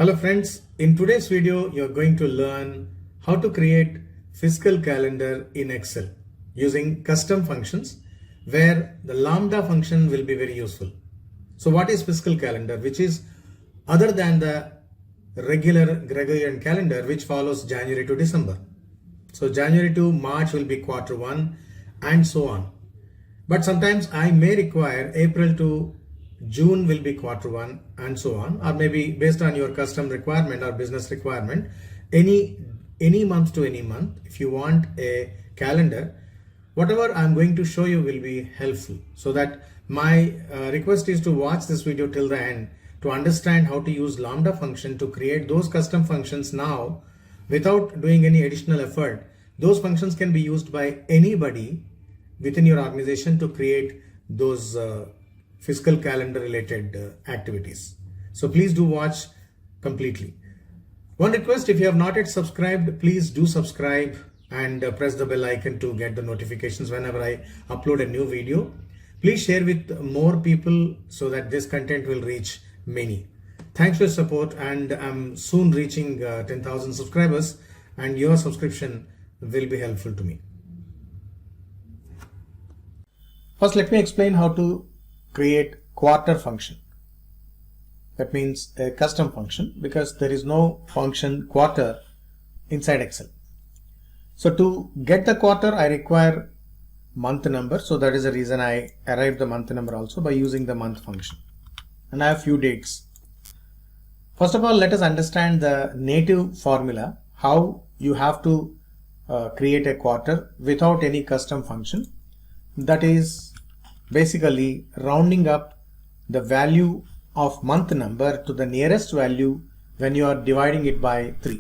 Hello friends, in today's video you're going to learn how to create fiscal calendar in Excel using custom functions where the LAMBDA function will be very useful. So what is fiscal calendar, which is other than the regular Gregorian calendar which follows January to December. So January to March will be quarter one and so on. But sometimes I may require April to June will be quarter one and so on, or maybe based on your custom requirement or business requirement, any month to any month. If you want a calendar, whatever I'm going to show you will be helpful. So that my request is to watch this video till the end to understand how to use LAMBDA function to create those custom functions now without doing any additional effort. Those functions can be used by anybody within your organization to create those fiscal calendar related activities. So please do watch completely. One request, if you have not yet subscribed, please do subscribe and press the bell icon to get the notifications whenever I upload a new video. Please share with more people so that this content will reach many. Thanks for your support, and I'm soon reaching 10,000 subscribers, and your subscription will be helpful to me. First, let me explain how to create quarter function. That means a custom function, because there is no function quarter inside Excel. So to get the quarter, I require month number. So that is the reason I arrived the month number also by using the month function. And I have few dates. First of all, let us understand the native formula, how you have to create a quarter without any custom function. That is basically rounding up the value of month number to the nearest value when you are dividing it by 3.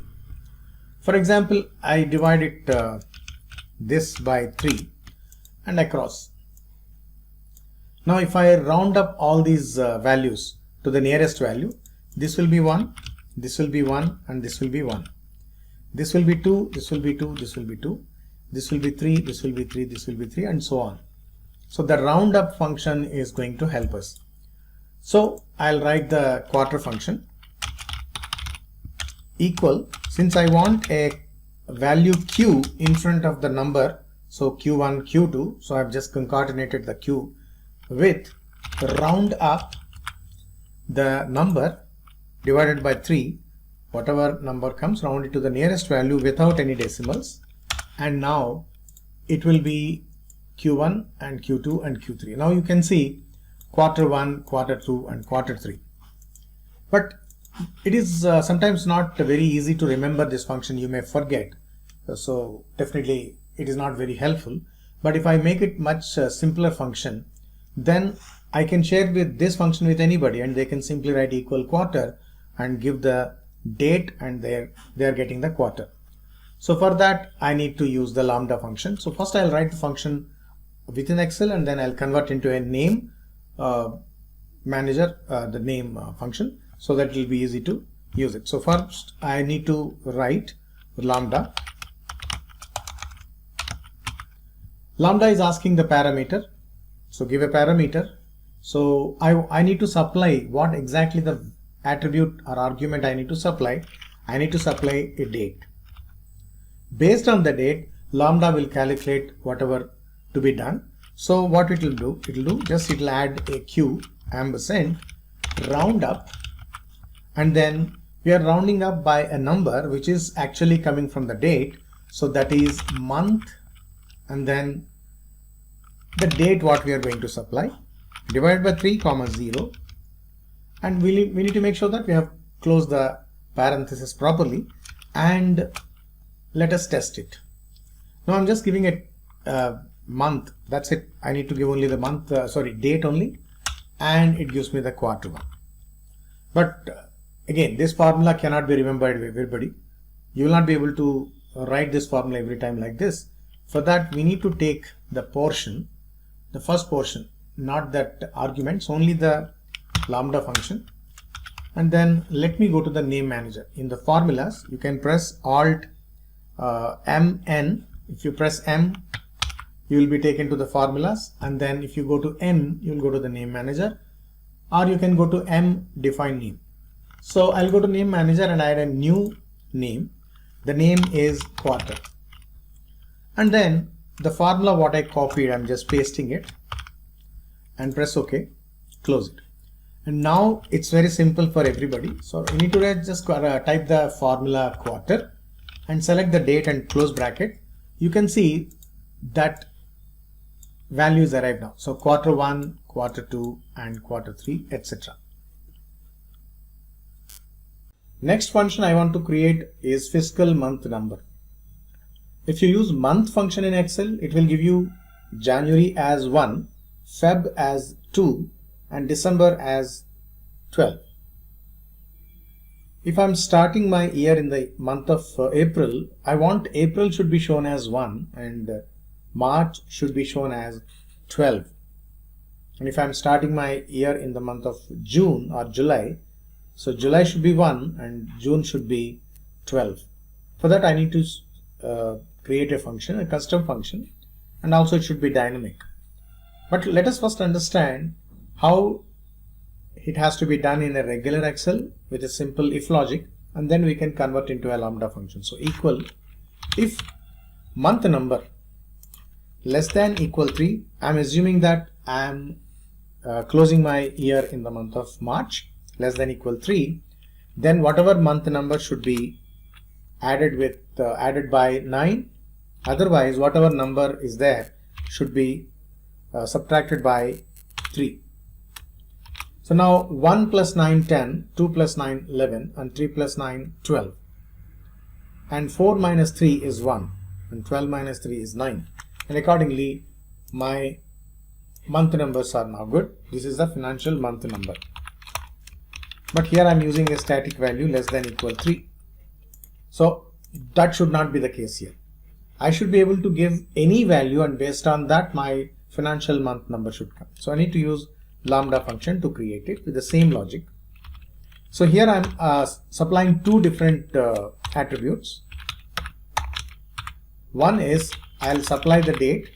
For example, I divide it this by 3 and I cross. Now if I round up all these values to the nearest value, this will be 1, this will be 1, and this will be 1. This will be 2, this will be 2, this will be 2, this will be 3, this will be 3, this will be 3, and so on. So the round up function is going to help us. So I'll write the quarter function equal, since I want a value q in front of the number, so q1, q2, so I've just concatenated the q with round up the number divided by 3, whatever number comes, round it to the nearest value without any decimals, and now it will be Q1 and Q2 and Q3. Now you can see quarter 1, quarter 2, and quarter 3. But it is sometimes not very easy to remember this function. You may forget. So definitely it is not very helpful. But if I make it much simpler function, then I can share with this function with anybody, and they can simply write equal quarter and give the date, and they are getting the quarter. So for that I need to use the LAMBDA function. So first I'll write the function within Excel, and then I'll convert into a name manager, the name function, so that it will be easy to use it. So first I need to write LAMBDA. LAMBDA is asking the parameter, so give a parameter. So I need to supply what exactly the attribute or argument I need to supply. I need to supply a date. Based on the date, LAMBDA will calculate whatever to be done. So what it will do, it'll add a q ampersand round up, and then we are rounding up by a number which is actually coming from the date. So that is month, and then the date what we are going to supply divided by 3 comma 0, and we need to make sure that we have closed the parenthesis properly, and let us test it. Now I'm just giving it month, that's it. I need to give only the month, date only, and it gives me the quarter one. But again, this formula cannot be remembered by everybody. You will not be able to write this formula every time like this. For that we need to take the portion, the first portion, not that arguments, only the LAMBDA function, and then let me go to the name manager. In the formulas you can press Alt MN. If you press M, you will be taken to the formulas, and then if you go to N, you will go to the name manager, or you can go to M define name. So I'll go to name manager and add a new name. The name is quarter. And then the formula what I copied, I'm just pasting it and press OK, close it. And now it's very simple for everybody. So you need to just type the formula quarter and select the date and close bracket. You can see that values arrived now. So quarter 1, quarter 2 and quarter 3, etc. Next function I want to create is fiscal month number. If you use month function in Excel, it will give you January as 1, Feb as 2 and December as 12. If I'm starting my year in the month of April, I want April should be shown as 1 and March should be shown as 12. And if I'm starting my year in the month of June or July, so July should be 1 and June should be 12. For that I need to create a function, a custom function, and also it should be dynamic. But let us first understand how it has to be done in a regular Excel with a simple if logic, and then we can convert into a lambda function. So equal if month number less than equal 3, I'm assuming that I'm closing my year in the month of March, less than equal 3, then whatever month number should be added with added by 9. Otherwise, whatever number is there should be subtracted by 3. So now 1 plus 9, 10, 2 plus 9, 11, and 3 plus 9, 12. And 4 minus 3 is 1, and 12 minus 3 is 9. And accordingly, my month numbers are now good. This is the financial month number. But here I am using a static value less than equal 3. So that should not be the case here. I should be able to give any value, and based on that my financial month number should come. So I need to use lambda function to create it with the same logic. So here I am supplying two different attributes. One is I'll supply the date.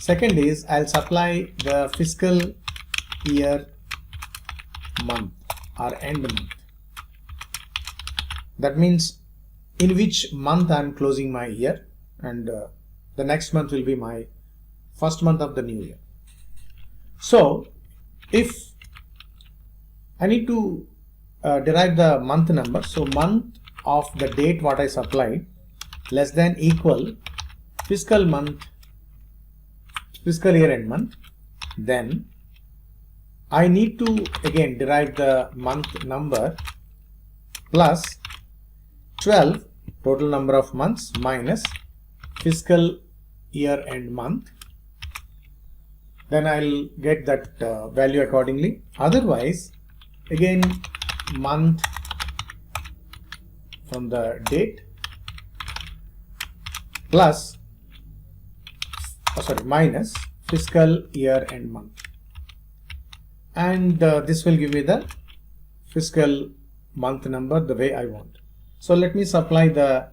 Second is I'll supply the fiscal year month or end month. That means in which month I'm closing my year, and the next month will be my first month of the new year. So if I need to derive the month number, so month of the date what I supplied less than equal fiscal month, fiscal year end month, then I need to again derive the month number plus 12 total number of months minus fiscal year end month. Then I'll get that value accordingly. Otherwise, again month from the date plus minus fiscal year end month, and this will give me the fiscal month number the way I want. So let me supply the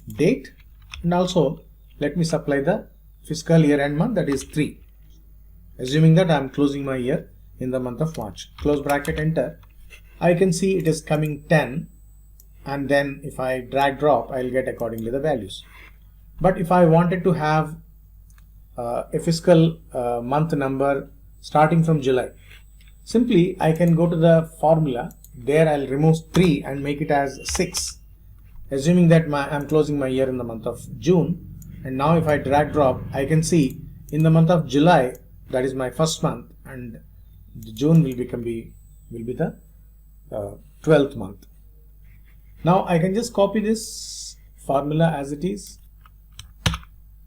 date, and also let me supply the fiscal year end month, that is 3, assuming that I am closing my year in the month of March. Close bracket, enter. I can see it is coming 10, and then if I drag drop I will get accordingly the values. But if I wanted to have a fiscal month number starting from July, simply I can go to the formula. There I'll remove 3 and make it as 6, assuming that I'm closing my year in the month of June. And now if I drag drop, I can see in the month of July, that is my first month, and June will be the 12th month. Now I can just copy this formula as it is.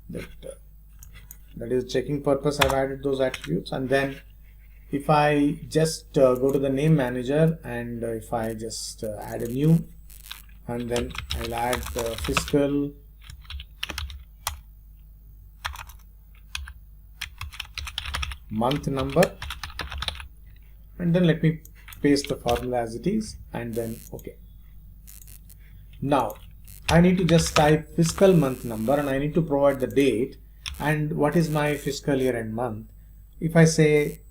That is checking purpose. I've added those attributes, and then if I just go to the name manager, and if I just add a new, and then I'll add the fiscal month number, and then let me paste the formula as it is, and then OK. Now I need to just type fiscal month number, and I need to provide the date and what is my fiscal year end month. If I say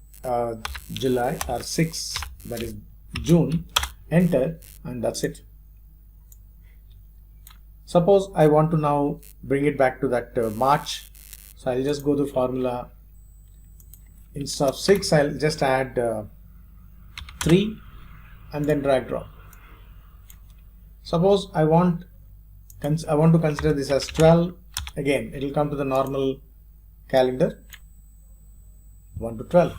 July or 6, that is June, enter, and that's it. Suppose I want to now bring it back to that March, so I'll just go to formula. Instead of 6, I'll just add 3 and then drag drop. Suppose I want to consider this as 12. Again, it will come to the normal calendar, 1 to 12.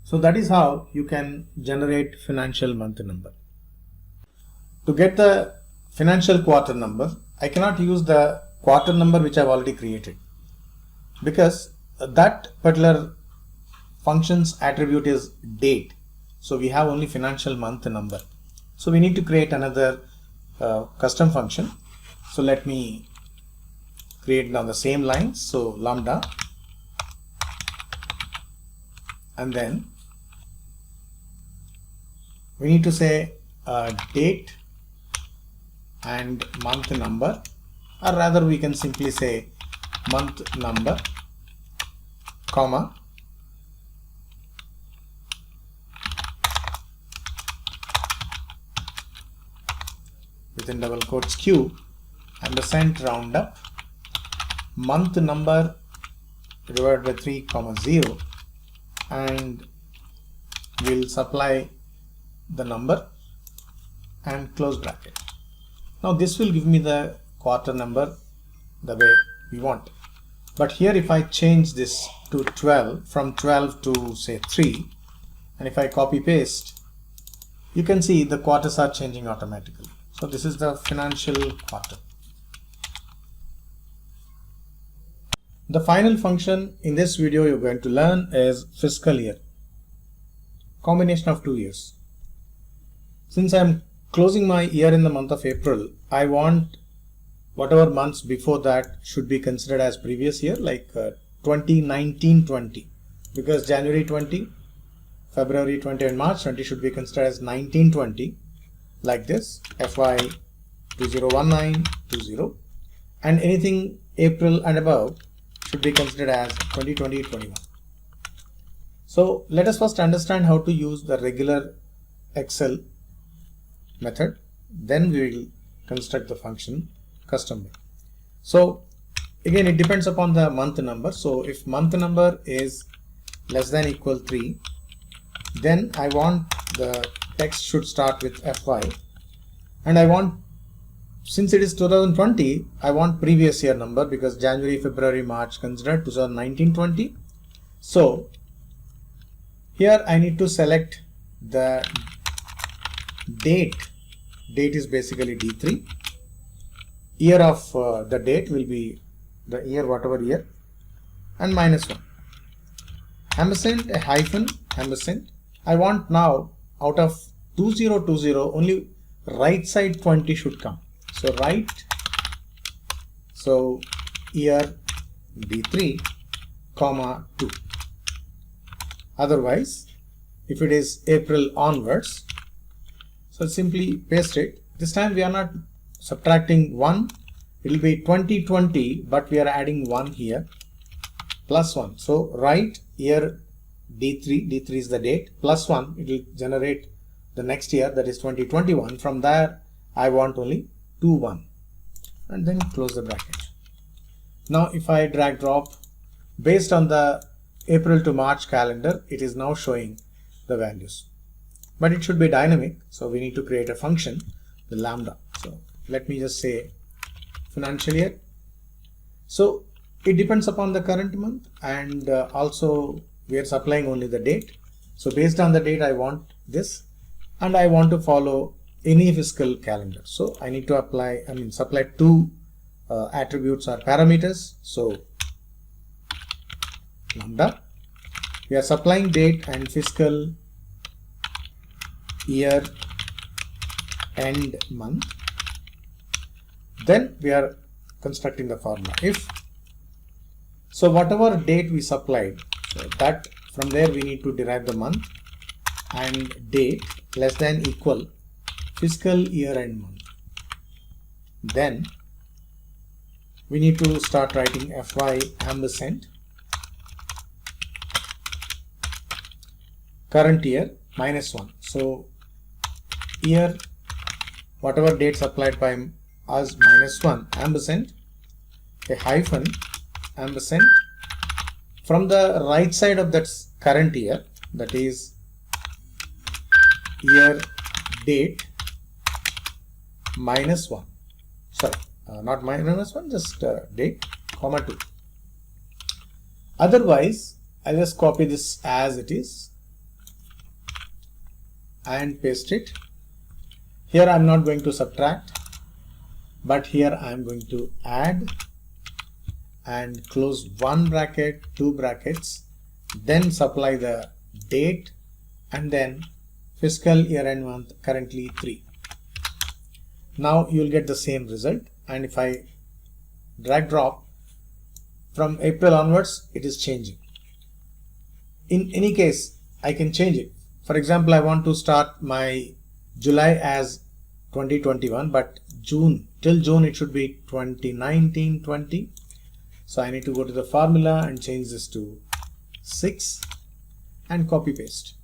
So that is how you can generate financial month number. To get the financial quarter number, I cannot use the quarter number which I've already created, because that particular function's attribute is date. So we have only financial month number. So we need to create another custom function. So let me create now the same lines. So lambda, and then we need to say date and month number, or rather we can simply say month number, comma, within double quotes Q, and the cent roundup, month number divided by 3 comma 0, and we'll supply the number and close bracket. Now this will give me the quarter number the way we want. But here if I change this to 12, from 12 to say 3, and if I copy paste, you can see the quarters are changing automatically. So this is the financial quarter. The final function in this video you're going to learn is fiscal year, combination of 2 years. Since I'm closing my year in the month of April, I want whatever months before that should be considered as previous year, like 2019-20, because January 20, February 20 and March 20 should be considered as 19-20, like this, FY 2019-20, and anything April and above should be considered as 2020-21. So let us first understand how to use the regular Excel method, then we will construct the function custom way. So again, it depends upon the month number. So if month number is less than equal 3, then I want the text should start with FY, and I want, since it is 2020, I want previous year number, because January, February, March considered 2019-20. So here I need to select the date. Date is basically D3. Year of the date will be the year, whatever year, and -1. Ampersand, a hyphen, ampersand. I want now out of 2020 only right side 20 should come. So right, so year D3, comma 2. Otherwise, if it is April onwards, so simply paste it. This time we are not subtracting 1, it will be 2020, but we are adding 1 here, plus 1. So write year D3, D3 is the date, plus 1, it will generate the next year, that is 2021. From there I want only 2, 1, and then close the bracket. Now if I drag drop, based on the April to March calendar, it is now showing the values. But it should be dynamic, so we need to create a function, the lambda. So let me just say financial year. So it depends upon the current month, and also we are supplying only the date. So based on the date I want this, and I want to follow any fiscal calendar. So I need to supply 2 attributes or parameters. So lambda, we are supplying date and fiscal year end month. Then we are constructing the formula. If so, whatever date we supplied, so that from there we need to derive the month, and date less than equal fiscal year end month. Then we need to start writing FY ampersand current year -1. So year, whatever date supplied by us, -1 ampersand, a hyphen, ampersand. From the right side of that current year, that is year date -1, sorry, not -1, just date, comma 2. Otherwise, I'll just copy this as it is and paste it. Here I'm not going to subtract, but here I'm going to add and close one bracket, two brackets, then supply the date and then fiscal year end month, currently 3. Now you'll get the same result, and if I drag drop, from April onwards it is changing. In any case, I can change it. For example, I want to start my July as 2021, but June, till June it should be 2019-20. So I need to go to the formula and change this to 6 and copy paste.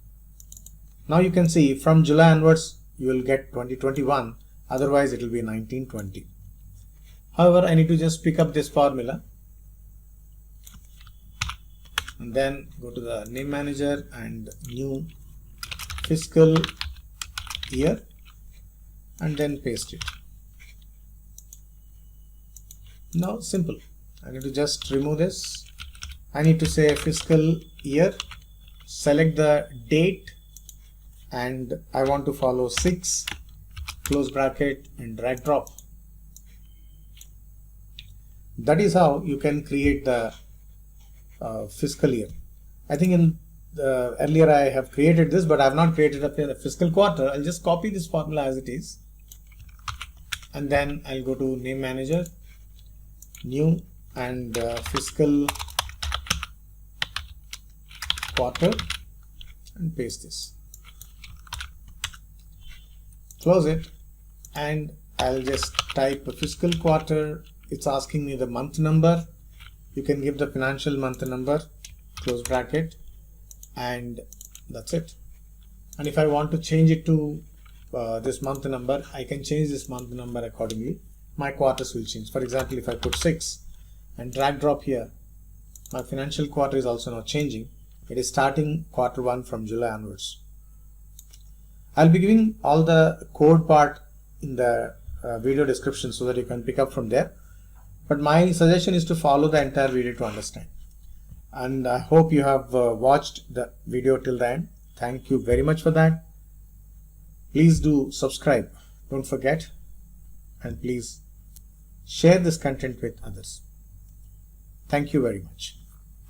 Now you can see from July onwards you will get 2021, otherwise it will be 1920. However, I need to just pick up this formula and then go to the name manager and new fiscal year and then paste it. Now simple. I need to just remove this. I need to say fiscal year, select the date, and I want to follow 6, close bracket and drag drop. That is how you can create the fiscal year. I think in the earlier I have created this, but I have not created a fiscal quarter. I'll just copy this formula as it is, and then I'll go to name manager, new, and fiscal quarter and paste this. Close it, and I'll just type a fiscal quarter. It's asking me the month number. You can give the financial month number, close bracket, and that's it. And if I want to change it to this month number, I can change this month number accordingly. My quarters will change. For example, if I put 6 and drag drop here, my financial quarter is also now changing. It is starting Q1 from July onwards. I'll be giving all the code part in the video description so that you can pick up from there. But my suggestion is to follow the entire video to understand. And I hope you have watched the video till the end. Thank you very much for that. Please do subscribe, don't forget, and please share this content with others. Thank you very much.